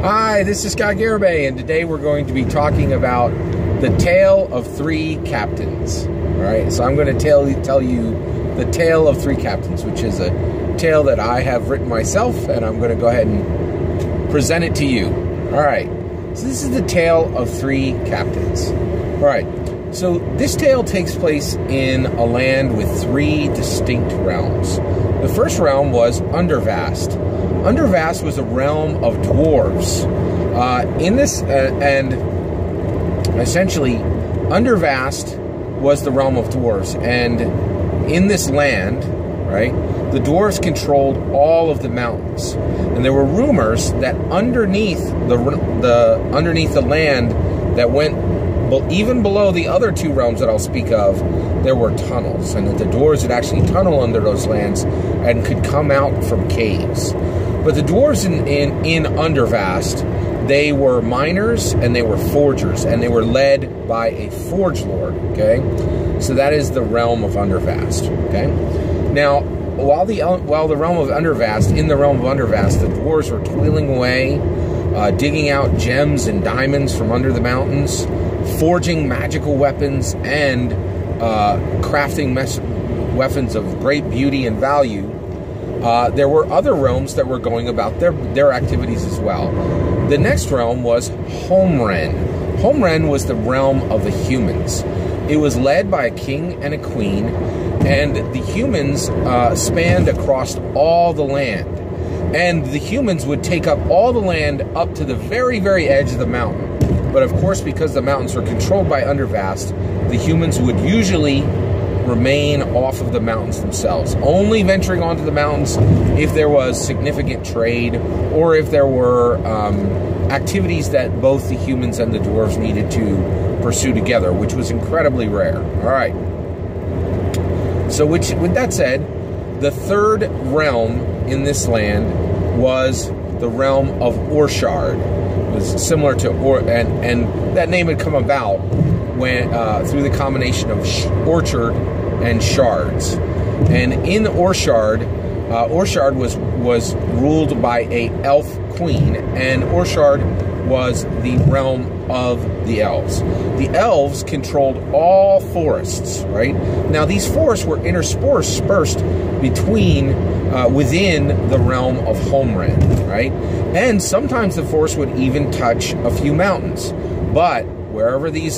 Hi, this is Garibay, and today we're going to be talking about the tale of three captains. All right, so I'm going to tell you the tale of three captains, which is a tale that I have written myself, and I'm going to go ahead and present it to you. All right, so this is the tale of three captains. All right, so this tale takes place in a land with three distinct realms. The first realm was Undervast. Undervast was a realm of dwarves. And essentially, Undervast was the realm of dwarves. And in this land, right, the dwarves controlled all of the mountains. And there were rumors that underneath the land that went even below the other two realms that I'll speak of, there were tunnels, and that the dwarves would actually tunnel under those lands and could come out from caves. But the dwarves in Undervast, they were miners and they were forgers, and they were led by a forge lord. Okay, so that is the realm of Undervast. Okay, now while the realm of Undervast, in the realm of Undervast, the dwarves were toiling away, digging out gems and diamonds from under the mountains, forging magical weapons, and crafting weapons of great beauty and value. There were other realms that were going about their activities as well. The next realm was Homeren. Homeren was the realm of the humans. It was led by a king and a queen, and the humans spanned across all the land. And the humans would take up all the land up to the very, very edge of the mountain. But of course, because the mountains were controlled by Undervast, the humans would usually remain off of the mountains themselves, only venturing onto the mountains if there was significant trade or if there were activities that both the humans and the dwarves needed to pursue together, which was incredibly rare. All right. So with that said, the third realm in this land was the realm of Orchard. It was similar to and that name had come about when through the combination of orchard and shards. And in Orchard, Orchard was ruled by a elf queen, and Orchard was the realm of the elves. The elves controlled all forests, right? Now, these forests were interspersed within the realm of Homeren, right? And sometimes the forest would even touch a few mountains. But wherever the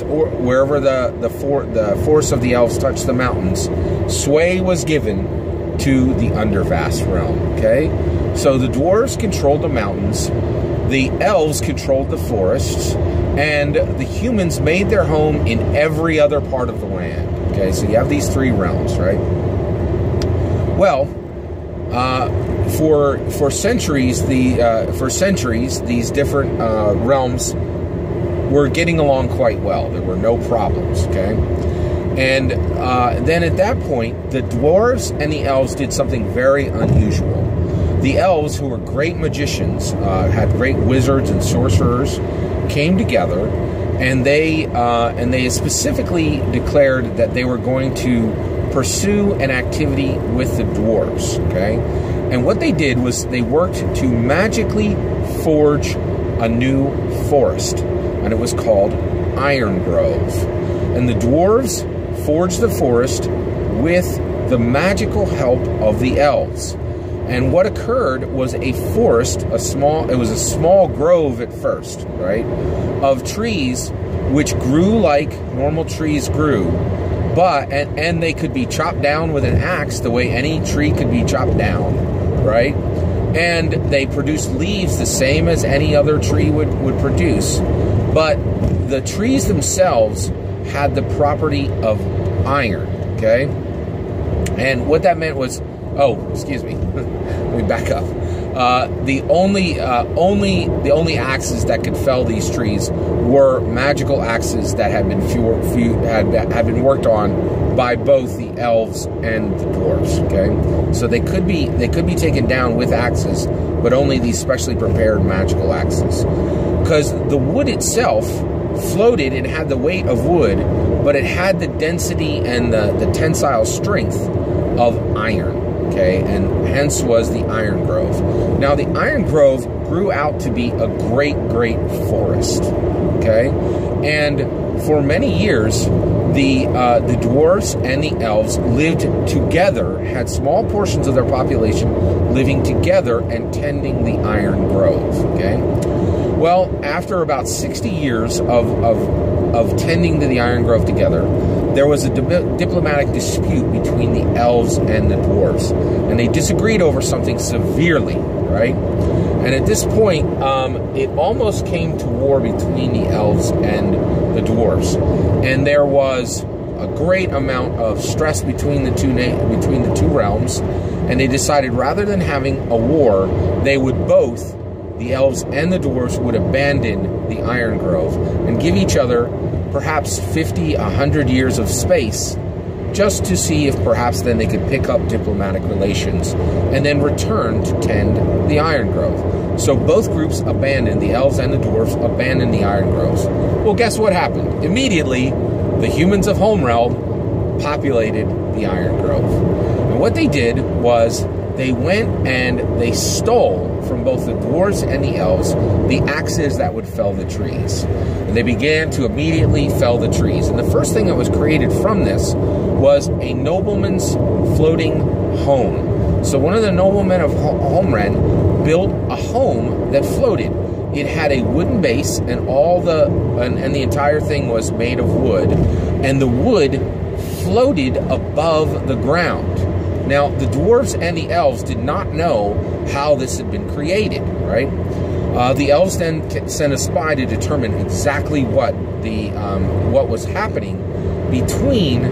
force of the elves touched the mountains, sway was given to the Undervast realm. Okay, so the dwarves controlled the mountains, the elves controlled the forests, and the humans made their home in every other part of the land. Okay, so you have these three realms, right? Well, for centuries, these different realms were getting along quite well. There were no problems, okay? And then at that point, the dwarves and the elves did something very unusual. The elves, who were great magicians, had great wizards and sorcerers, came together, and they specifically declared that they were going to pursue an activity with the dwarves, okay? And what they did was they worked to magically forge a new forest, and it was called Iron Grove. And the dwarves forged the forest with the magical help of the elves. And what occurred was a forest, it was a small grove at first, right, of trees which grew like normal trees grew, but and they could be chopped down with an axe the way any tree could be chopped down, right? And they produced leaves the same as any other tree would produce. But the trees themselves had the property of iron, okay? And what that meant was, excuse me, let me back up. The only axes that could fell these trees were magical axes that had been worked on by both the elves and the dwarves. Okay, so they could be taken down with axes, but only these specially prepared magical axes, because the wood itself floated and had the weight of wood, but it had the density and the tensile strength of iron. Okay, and hence was the Iron Grove. Now, the Iron Grove grew out to be a great, great forest. Okay? And for many years, the dwarves and the elves lived together, had small portions of their population living together and tending the iron grove. Okay? Well, after about 60 years of tending to the iron grove together, there was a diplomatic dispute between the elves and the dwarves, and they disagreed over something severely, right? And at this point, it almost came to war between the elves and the dwarves, and there was a great amount of stress between the two realms, and they decided rather than having a war, they would both, the elves and the dwarves, would abandon the iron grove and give each other perhaps 50, 100 years of space, just to see if perhaps then they could pick up diplomatic relations and then return to tend the iron grove. So both groups abandoned, the elves and the dwarves abandoned the iron groves. Well, guess what happened? Immediately, the humans of Homerealm populated the iron grove. And what they did was they went and they stole from both the dwarves and the elves the axes that would fell the trees. And they began to immediately fell the trees. And the first thing that was created from this was a nobleman's floating home. So one of the noblemen of Homerealm built a home that floated. It had a wooden base, and the entire thing was made of wood, and the wood floated above the ground. Now, the dwarves and the elves did not know how this had been created, right? The elves then sent a spy to determine exactly what was happening between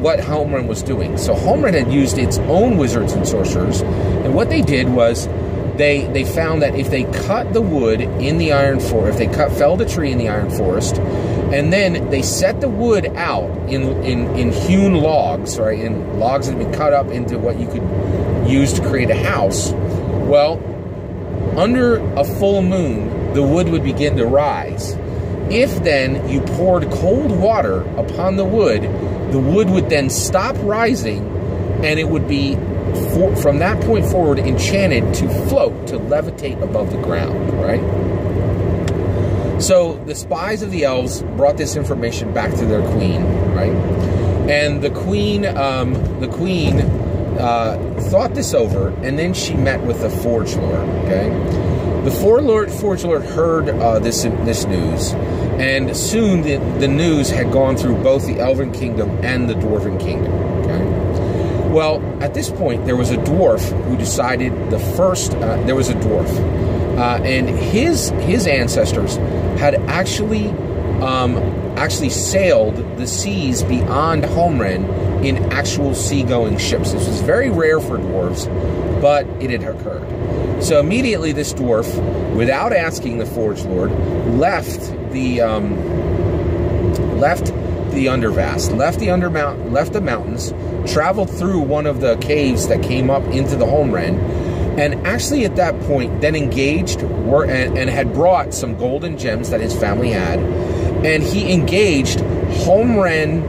what Homerealm was doing. So Homerealm had used its own wizards and sorcerers, and what they did was they found that if they cut the wood in the iron forest, if they felled a tree in the iron forest, and then they set the wood out in hewn logs, right, in logs that had been cut up into what you could use to create a house, well, under a full moon, the wood would begin to rise. If then you poured cold water upon the wood would then stop rising, and it would be, from that point forward, enchanted to float, to levitate above the ground, right? So the spies of the elves brought this information back to their queen, right? And the queen thought this over, and then she met with the Forge Lord, okay? The Forge Lord heard this news, and soon the news had gone through both the Elven Kingdom and the Dwarven Kingdom, okay? Well, at this point, there was a dwarf who decided there was a dwarf, and his ancestors had actually sailed the seas beyond Homerealm in actual seagoing ships. This was very rare for dwarves, but it had occurred. So immediately this dwarf, without asking the Forge Lord, left the Undervast, left the mountains, traveled through one of the caves that came up into the Homerealm, and actually at that point then engaged and had brought some gold and gems that his family had, and he engaged Homerealm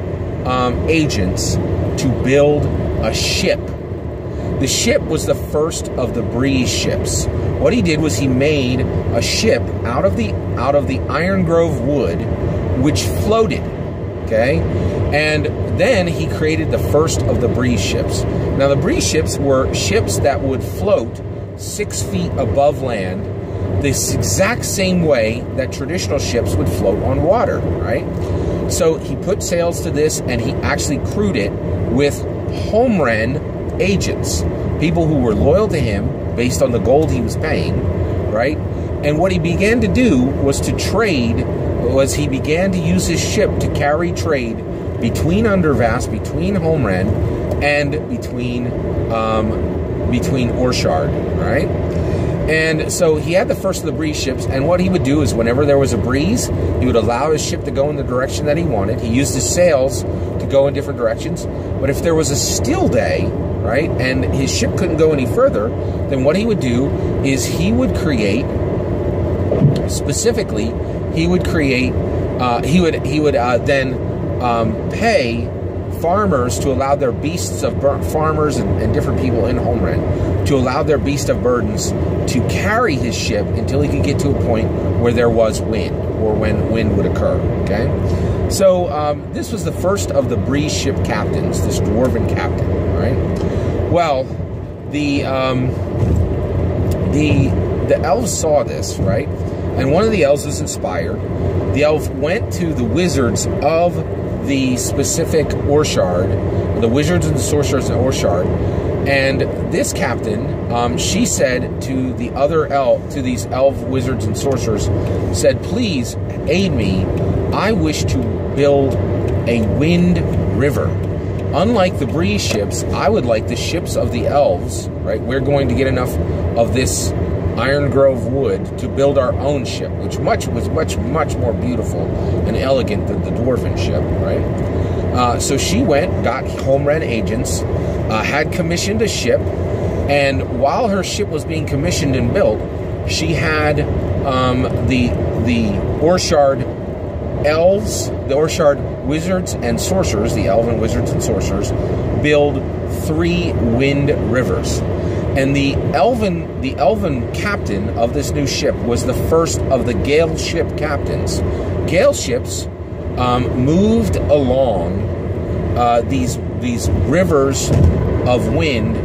agents to build a ship. The ship was the first of the breeze ships. What he did was he made a ship out of the iron grove wood, which floated, okay? And then he created the first of the breeze ships. Now, the breeze ships were ships that would float 6 feet above land, this exact same way that traditional ships would float on water, right? So he put sails to this, and he actually crewed it with Homerealm agents, people who were loyal to him based on the gold he was paying, right? And what he began to do was to trade, he began to use his ship to carry trade between Undervast, between Homerealm, and between Orshard, right? And so he had the first of the breeze ships, and what he would do is whenever there was a breeze, he would allow his ship to go in the direction that he wanted. He used his sails to go in different directions. But if there was a still day, right, and his ship couldn't go any further, then what he would do is he would create, specifically, he would then pay farmers to allow their beasts of farmers and different people in Homeland to allow their beast of burdens to carry his ship until he could get to a point where there was wind, or when wind would occur. Okay, so this was the first of the breeze ship captains, this dwarven captain. All right. Well, the elves saw this, right, and one of the elves was inspired. The elf went to the wizards of the specific Orshard, the wizards and the sorcerers in Orshard, and this captain, she said to the other to these elf wizards and sorcerers, said, "Please aid me. I wish to build a wind river. Unlike the breeze ships, I would like the ships of the elves." Right? We're going to get enough of this Iron Grove wood to build our own ship, which was much more beautiful and elegant than the dwarven ship, right? So she went, got Homeland agents, had commissioned a ship, and while her ship was being commissioned and built, she had the Orshard elves, the Orshard wizards and sorcerers, the elven wizards and sorcerers, build 3 wind rivers. And the elven captain of this new ship was the first of the Gale ship captains. Gale ships moved along these rivers of wind,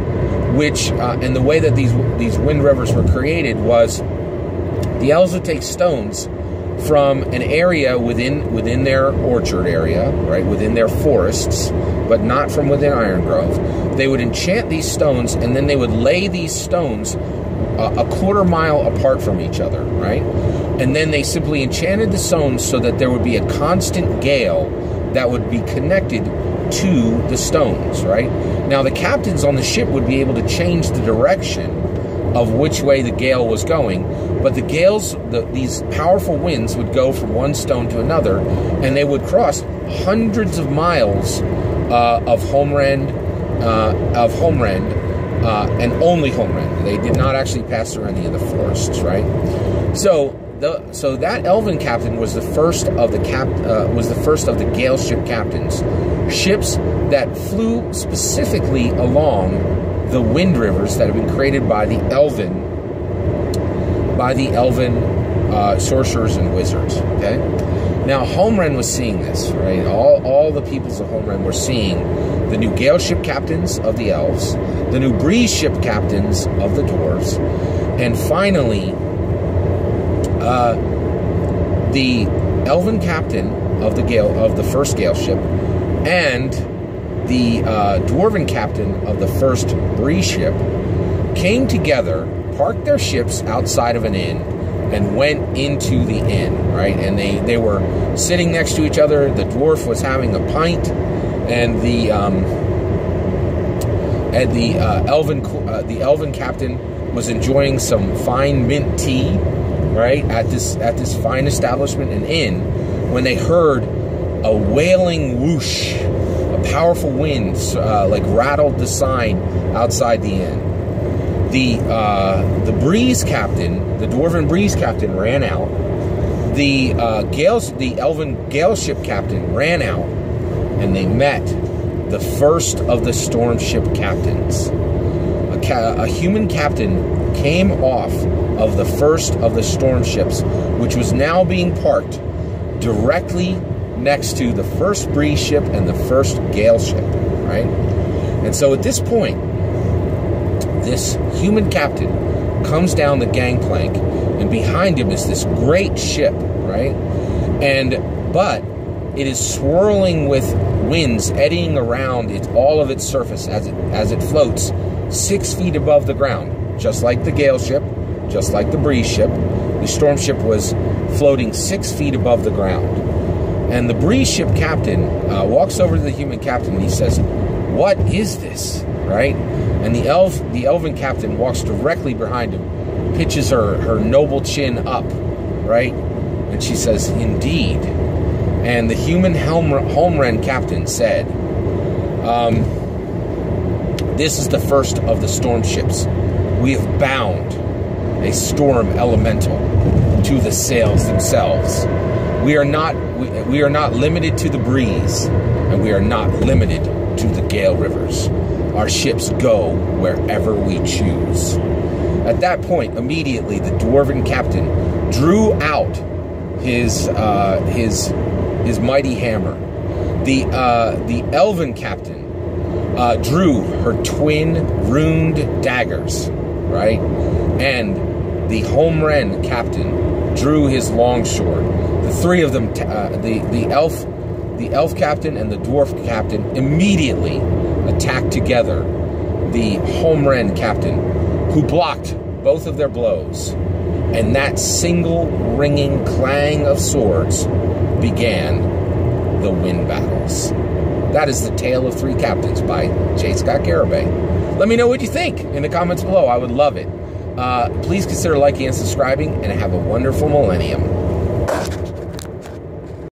which and the way that these wind rivers were created was the elves would take stones from an area within their orchard area, right, within their forests, but not from within Iron Grove. They would enchant these stones, and then they would lay these stones a quarter mile apart from each other, right? And then they simply enchanted the stones so that there would be a constant gale that would be connected to the stones, right? Now, the captains on the ship would be able to change the direction of which way the gale was going, but the gales, these powerful winds would go from one stone to another, and they would cross hundreds of miles of Homeland, and only Homeland. They did not actually pass through any of the forests, right? So that elven captain was the first of the Gale ship captains, ships that flew specifically along the wind rivers that have been created by the elven sorcerers and wizards. Okay, now Homeland was seeing this, right? All the peoples of Homeland were seeing the new Gale ship captains of the elves, the new breeze ship captains of the dwarves, and finally the elven captain of the first Gale ship, and the dwarven captain of the first breeze ship came together, parked their ships outside of an inn, and went into the inn, right? And they were sitting next to each other. The dwarf was having a pint, and the elven captain was enjoying some fine mint tea, right, at this fine establishment, an inn, when they heard a wailing whoosh. A powerful wind like rattled the sign outside the inn. The breeze captain, the dwarven breeze captain, ran out. The elven Gale ship captain ran out, and they met the first of the storm ship captains. A human captain came off of the first of the storm ships, which was now being parked directly next to the first breeze ship and the first Gale ship, right? And so at this point, this human captain comes down the gangplank, and behind him is this great ship, right? But it is swirling with winds, eddying around all of its surface as it floats 6 feet above the ground, just like the Gale ship, just like the breeze ship. The storm ship was floating 6 feet above the ground. And the breeze ship captain walks over to the human captain, and he says, "What is this?" Right? And the elven captain walks directly behind him, pitches her noble chin up, right? And she says, "Indeed." And the human Homeland captain said, "This is the first of the storm ships. We have bound a storm elemental to the sails themselves. We are not limited to the breeze. and we are not limited to the Gale rivers. Our ships go wherever we choose. At that point, immediately, the dwarven captain drew out his mighty hammer. The elven captain drew her twin runed daggers, right? And the Homren captain drew his longsword. The three of them, the elf captain and the dwarf captain, immediately attacked together the Homren captain, who blocked both of their blows. And that single ringing clang of swords began the wind battles. That is the Tale of Three Captains by J. Scott Garibay. Let me know what you think in the comments below. I would love it. Please consider liking and subscribing, and have a wonderful millennium.